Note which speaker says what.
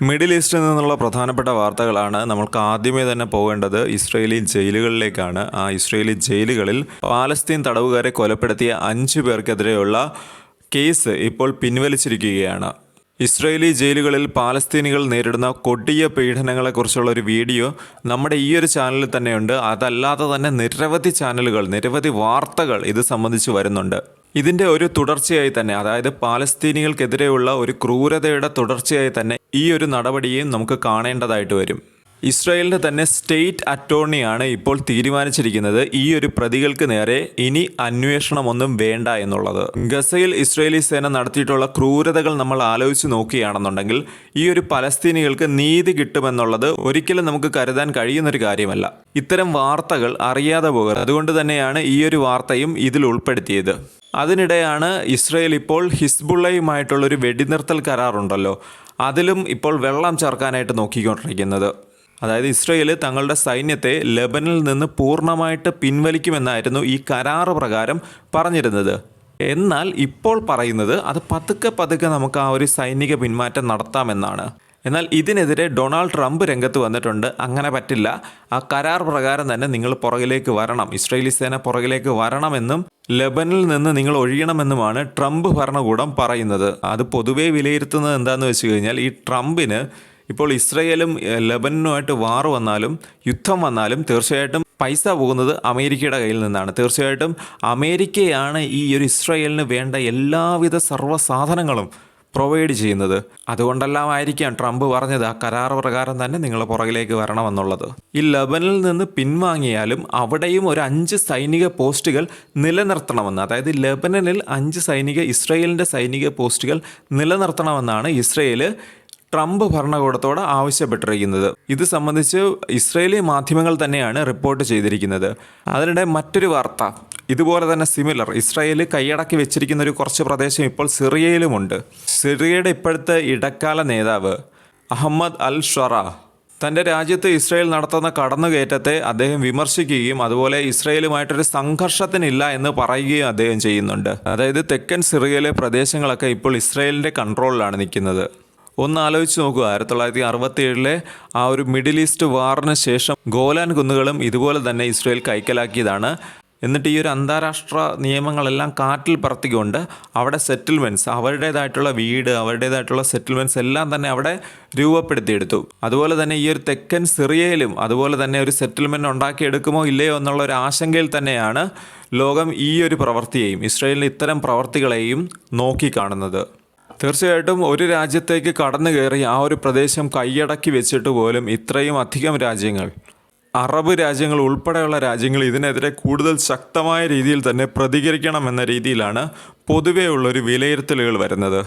Speaker 1: Middle ഈസ്റ്റിൽ നിന്നുള്ള പ്രധാനപ്പെട്ട വാർത്തകളാണ്. നമ്മൾക്ക് ആദ്യമേ തന്നെ പോകേണ്ടത് ഇസ്രയേലി ജയിലുകളിലേക്കാണ്. ആ ഇസ്രയേലി ജയിലുകളിൽ പാലസ്തീൻ തടവുകാരെ കൊലപ്പെടുത്തിയ 5 പേർക്കെതിരെയുള്ള കേസ് ഇപ്പോൾ പിൻവലിച്ചിരിക്കുകയാണ്. ഇസ്രയേലി ജയിലുകളിൽ പാലസ്തീനികൾ നേരിടുന്ന കൊടിയ പീഡനങ്ങളെക്കുറിച്ചുള്ള ഒരു വീഡിയോ നമ്മുടെ ഈ ഒരു ചാനലിൽ തന്നെയുണ്ട്. അതല്ലാതെ തന്നെ നിരവധി ചാനലുകൾ, നിരവധി വാർത്തകൾ ഇത് സംബന്ധിച്ച് വരുന്നുണ്ട്. ഇതിൻ്റെ ഒരു തുടർച്ചയായി തന്നെ, അതായത് പാലസ്തീനികൾക്കെതിരെയുള്ള ഒരു ക്രൂരതയുടെ തുടർച്ചയായി തന്നെ ഈ ഒരു നടപടിയും നമുക്ക് കാണേണ്ടതായിട്ട് വരും. ഇസ്രായേലിൻ്റെ തന്നെ സ്റ്റേറ്റ് അറ്റോർണിയാണ് ഇപ്പോൾ തീരുമാനിച്ചിരിക്കുന്നത് ഈ ഒരു പ്രതികൾക്ക് നേരെ ഇനി അന്വേഷണമൊന്നും വേണ്ട എന്നുള്ളത്. ഗസയിൽ ഇസ്രായേലി സേന നടത്തിയിട്ടുള്ള ക്രൂരതകൾ നമ്മൾ ആലോചിച്ച് നോക്കുകയാണെന്നുണ്ടെങ്കിൽ ഈ ഒരു പലസ്തീനികൾക്ക് നീതി കിട്ടുമെന്നുള്ളത് ഒരിക്കലും നമുക്ക് കരുതാൻ കഴിയുന്നൊരു കാര്യമല്ല. ഇത്തരം വാർത്തകൾ അറിയാതെ പോകരുത്. അതുകൊണ്ട് തന്നെയാണ് ഈ ഒരു വാർത്തയും ഇതിൽ ഉൾപ്പെടുത്തിയത്. അതിനിടെയാണ് ഇസ്രായേൽ ഇപ്പോൾ ഹിസ്ബുള്ളയുമായിട്ടുള്ളൊരു വെടിനിർത്തൽ കരാറുണ്ടല്ലോ, അതിലും ഇപ്പോൾ വെള്ളം ചേർക്കാനായിട്ട് നോക്കിക്കൊണ്ടിരിക്കുന്നത്. അതായത് ഇസ്രായേൽ തങ്ങളുടെ സൈന്യത്തെ ലെബനിൽ നിന്ന് പൂർണ്ണമായിട്ട് പിൻവലിക്കുമെന്നായിരുന്നു ഈ കരാറ് പ്രകാരം പറഞ്ഞിരുന്നത്. എന്നാൽ ഇപ്പോൾ പറയുന്നത് അത് പതുക്കെ നമുക്ക് ആ ഒരു സൈനിക പിന്മാറ്റം നടത്താമെന്നാണ്. എന്നാൽ ഇതിനെതിരെ ഡൊണാൾഡ് ട്രംപ് രംഗത്ത് വന്നിട്ടുണ്ട്. അങ്ങനെ പറ്റില്ല, ആ കരാർ പ്രകാരം തന്നെ നിങ്ങൾ പുറകിലേക്ക് വരണം, ഇസ്രായേലി സേന പുറകിലേക്ക് വരണമെന്നും ലെബനിൽ നിന്ന് നിങ്ങൾ ഒഴിയണമെന്നുമാണ് ട്രംപ് ഭരണകൂടം പറയുന്നത്. അത് പൊതുവേ വിലയിരുത്തുന്നത് എന്താണെന്ന് വെച്ച് കഴിഞ്ഞാൽ, ഈ ട്രംപിന് ഇപ്പോൾ ഇസ്രായേലും ലെബനനുമായിട്ട് വാർ വന്നാലും യുദ്ധം വന്നാലും തീർച്ചയായിട്ടും പൈസ പോകുന്നത് അമേരിക്കയുടെ കയ്യിൽ നിന്നാണ്. തീർച്ചയായിട്ടും അമേരിക്കയാണ് ഈ ഒരു ഇസ്രായേലിന് വേണ്ട എല്ലാവിധ സർവ്വസാധനങ്ങളും പ്രൊവൈഡ് ചെയ്യുന്നത്. അതുകൊണ്ടെല്ലാം ആയിരിക്കാം ട്രംപ് പറഞ്ഞത് ആ കരാർ പ്രകാരം തന്നെ നിങ്ങൾ പുറകിലേക്ക് വരണമെന്നുള്ളത്. ഈ ലെബനിൽ നിന്ന് പിൻവാങ്ങിയാലും അവിടെയും ഒരു 5 സൈനിക പോസ്റ്റുകൾ നിലനിർത്തണമെന്ന്, അതായത് ലെബനനിൽ 5 ഇസ്രായേലിൻ്റെ സൈനിക പോസ്റ്റുകൾ നിലനിർത്തണമെന്നാണ് ഇസ്രായേൽ ട്രംപ് ഭരണകൂടത്തോട് ആവശ്യപ്പെട്ടിരിക്കുന്നത്. ഇത് സംബന്ധിച്ച് ഇസ്രായേലി മാധ്യമങ്ങൾ തന്നെയാണ് റിപ്പോർട്ട് ചെയ്തിരിക്കുന്നത്. അതിനിടെ മറ്റൊരു വാർത്ത ഇതുപോലെ തന്നെ സിമിലർ, ഇസ്രായേൽ കൈയടക്കി വെച്ചിരിക്കുന്ന ഒരു കുറച്ച് പ്രദേശം ഇപ്പോൾ സിറിയയിലുമുണ്ട്. സിറിയയുടെ ഇപ്പോഴത്തെ ഇടക്കാല നേതാവ് അഹമ്മദ് അൽ ഷറ തൻ്റെ രാജ്യത്ത് ഇസ്രായേൽ നടത്തുന്ന കടന്നുകയറ്റത്തെ അദ്ദേഹം വിമർശിക്കുകയും അതുപോലെ ഇസ്രായേലുമായിട്ടൊരു സംഘർഷത്തിനില്ല എന്ന് പറയുകയും അദ്ദേഹം ചെയ്യുന്നുണ്ട്. അതായത് തെക്കൻ സിറിയയിലെ പ്രദേശങ്ങളൊക്കെ ഇപ്പോൾ ഇസ്രായേലിൻ്റെ കൺട്രോളിലാണ് നിൽക്കുന്നത്. ഒന്ന് ആലോചിച്ച് നോക്കുക, 1967 ആ ഒരു മിഡിൽ ഈസ്റ്റ് വാറിന് ശേഷം ഗോലാൻ കുന്നുകളും ഇതുപോലെ തന്നെ ഇസ്രായേൽ കൈക്കലാക്കിയതാണ്. എന്നിട്ട് ഈ ഒരു അന്താരാഷ്ട്ര നിയമങ്ങളെല്ലാം കാറ്റിൽ പറത്തിക്കൊണ്ട് അവിടെ സെറ്റിൽമെൻറ്റ്സ്, അവരുടേതായിട്ടുള്ള വീട്, അവരുടേതായിട്ടുള്ള സെറ്റിൽമെൻറ്റ്സ് എല്ലാം തന്നെ അവിടെ രൂപപ്പെടുത്തിയെടുത്തു. അതുപോലെ തന്നെ ഈ ഒരു തെക്കൻ സിറിയയിലും അതുപോലെ തന്നെ ഒരു സെറ്റിൽമെൻറ്റ് ഉണ്ടാക്കിയെടുക്കുമോ ഇല്ലയോ എന്നുള്ള ഒരു ആശങ്കയിൽ തന്നെയാണ് ലോകം ഈ ഒരു പ്രവൃത്തിയെയും ഇസ്രായേലിൻ്റെ ഇത്തരം പ്രവൃത്തികളെയും നോക്കിക്കാണുന്നത്. തീർച്ചയായിട്ടും ഒരു രാജ്യത്തേക്ക് കടന്നു കയറി ആ ഒരു പ്രദേശം കൈയടക്കി വെച്ചിട്ട് പോലും ഇത്രയും അധികം രാജ്യങ്ങൾ, അറബ് രാജ്യങ്ങൾ ഉൾപ്പെടെയുള്ള രാജ്യങ്ങൾ ഇതിനെതിരെ കൂടുതൽ ശക്തമായ രീതിയിൽ തന്നെ പ്രതികരിക്കണം എന്ന രീതിയിലാണ് പൊതുവേ ഉള്ളൊരു വിലയിരുത്തലുകൾ വരുന്നത്.